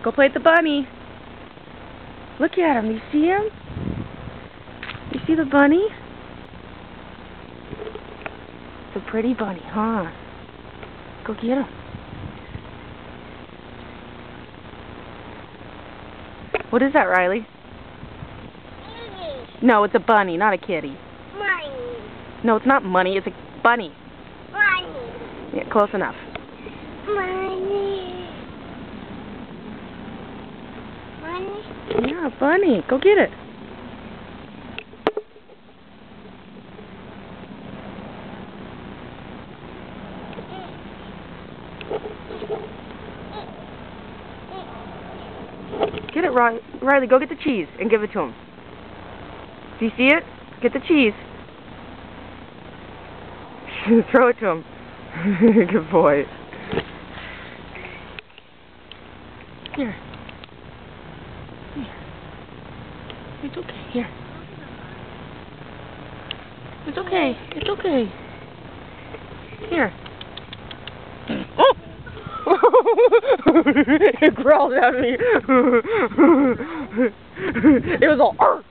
Go play with the bunny. Look at him. You see him? You see the bunny? It's a pretty bunny, huh? Go get him. What is that, Riley? No, it's a bunny, not a kitty. Money. No, it's not money. It's a bunny. Money. Yeah, close enough. Money. Money. Yeah, bunny. Go get it. Get it, Riley. Go get the cheese and give it to him. Do you see it? Get the cheese. Throw it to him. Good boy. Here. Here. It's okay. Here. It's okay. It's okay. Here. Oh! It growled at me. It was all.